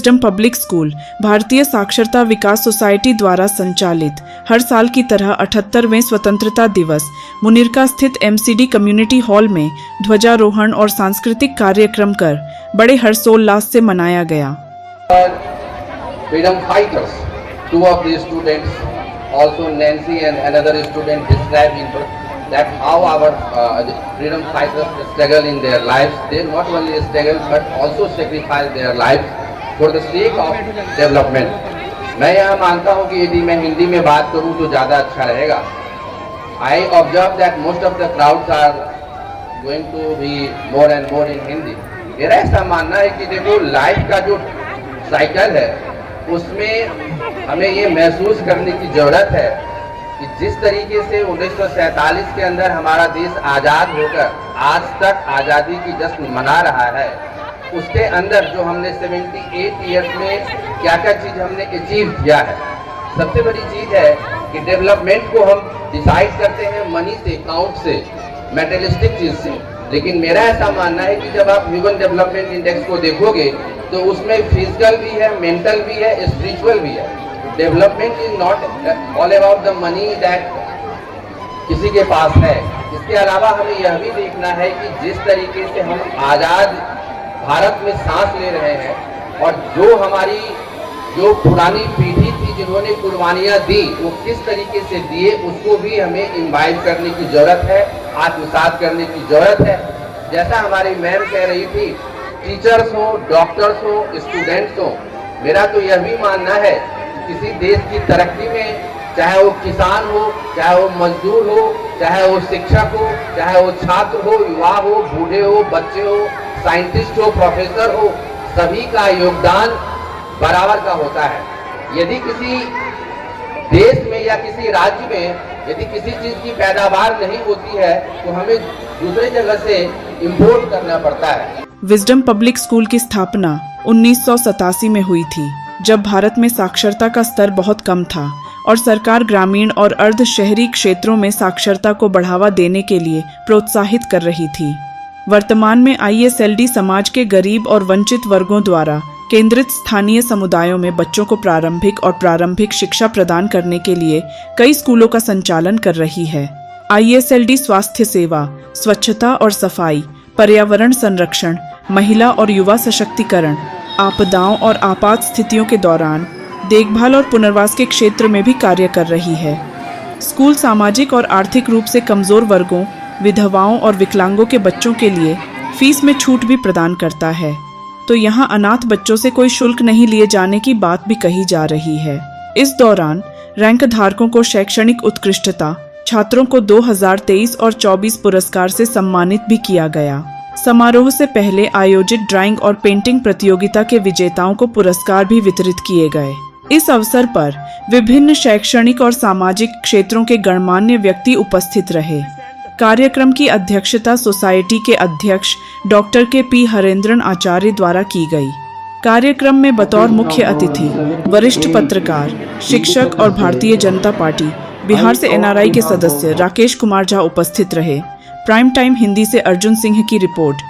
Wisdom public school भारतीय साक्षरता विकास society द्वारा संचालित हर साल की तरह 78वें स्वतंत्रता दिवस मुनिरका स्थित एमसीडी कम्युनिटी हॉल में ध्वजारोहण और सांस्कृतिक कार्यक्रम कर बड़े हर्षोल्लास से मनाया गया। Freedom fighters, two of the students, also Nancy and another student, described that how our freedom fighters struggle in their lives. They not only struggle but also sacrifice their lives for the sake of development. मैं यह मानता हूँ कि यदि मैं हिंदी में बात करूँ तो ज़्यादा अच्छा रहेगा। I observe that most of the crowds are going to be more and more in Hindi. मेरा ऐसा मानना है कि देखो लाइफ का जो साइकिल है उसमें हमें ये महसूस करने की ज़रूरत है कि जिस तरीके से 1947 के अंदर हमारा देश आज़ाद होकर आज तक आज़ादी की जश्न मना रहा है, उसके अंदर जो हमने 78 ईयर्स में क्या क्या चीज़ हमने अचीव किया है। सबसे बड़ी चीज़ है कि डेवलपमेंट को हम डिसाइड करते हैं मनी से, काउंट से, मेटेरियलिस्टिक चीज़ से, लेकिन मेरा ऐसा मानना है कि जब आप ह्यूमन डेवलपमेंट इंडेक्स को देखोगे तो उसमें फिजिकल भी है, मेंटल भी है, स्पिरिचुअल भी है। Development is not all about the money that किसी के पास है। इसके अलावा हमें यह भी देखना है कि जिस तरीके से हम आज़ाद भारत में सांस ले रहे हैं और जो पुरानी पीढ़ी थी जिन्होंने कुर्बानियाँ दी वो किस तरीके से दिए उसको भी हमें इम्बाइब करने की ज़रूरत है, आत्मसात करने की ज़रूरत है। जैसा हमारी मैम कह रही थी, टीचर्स हो, डॉक्टर्स हो, स्टूडेंट्स हो, मेरा तो यह भी मानना है कि किसी देश की तरक्की में चाहे वो किसान हो, चाहे वो मजदूर हो, चाहे वो शिक्षक हो, चाहे वो छात्र हो, युवा हो, बूढ़े हो, बच्चे हो, साइंटिस्ट हो, प्रोफेसर हो, सभी का योगदान बराबर का होता है। यदि किसी देश में या किसी राज्य में यदि किसी चीज़ की पैदावार नहीं होती है तो हमें दूसरे जगह से इंपोर्ट करना पड़ता है। विजडम पब्लिक स्कूल की स्थापना 1987 में हुई थी, जब भारत में साक्षरता का स्तर बहुत कम था और सरकार ग्रामीण और अर्ध शहरी क्षेत्रों में साक्षरता को बढ़ावा देने के लिए प्रोत्साहित कर रही थी। वर्तमान में ISLD समाज के गरीब और वंचित वर्गों द्वारा केंद्रित स्थानीय समुदायों में बच्चों को प्रारंभिक शिक्षा प्रदान करने के लिए कई स्कूलों का संचालन कर रही है। ISLD स्वास्थ्य सेवा, स्वच्छता और सफाई, पर्यावरण संरक्षण, महिला और युवा सशक्तिकरण, आपदाओं और आपात स्थितियों के दौरान देखभाल और पुनर्वास के क्षेत्र में भी कार्य कर रही है। स्कूल सामाजिक और आर्थिक रूप से कमज़ोर वर्गों, विधवाओं और विकलांगों के बच्चों के लिए फीस में छूट भी प्रदान करता है। तो यहाँ अनाथ बच्चों से कोई शुल्क नहीं लिए जाने की बात भी कही जा रही है। इस दौरान रैंक धारकों को शैक्षणिक उत्कृष्टता, छात्रों को 2023 और 24 पुरस्कार से सम्मानित भी किया गया। समारोह से पहले आयोजित ड्राइंग और पेंटिंग प्रतियोगिता के विजेताओं को पुरस्कार भी वितरित किए गए। इस अवसर पर विभिन्न शैक्षणिक और सामाजिक क्षेत्रों के गणमान्य व्यक्ति उपस्थित रहे। कार्यक्रम की अध्यक्षता सोसाइटी के अध्यक्ष डॉक्टर KP हरेंद्रन आचार्य द्वारा की गई। कार्यक्रम में बतौर मुख्य अतिथि वरिष्ठ पत्रकार, शिक्षक और भारतीय जनता पार्टी बिहार से NRI के सदस्य राकेश कुमार झा उपस्थित रहे। प्राइम टाइम हिंदी से अर्जुन सिंह की रिपोर्ट।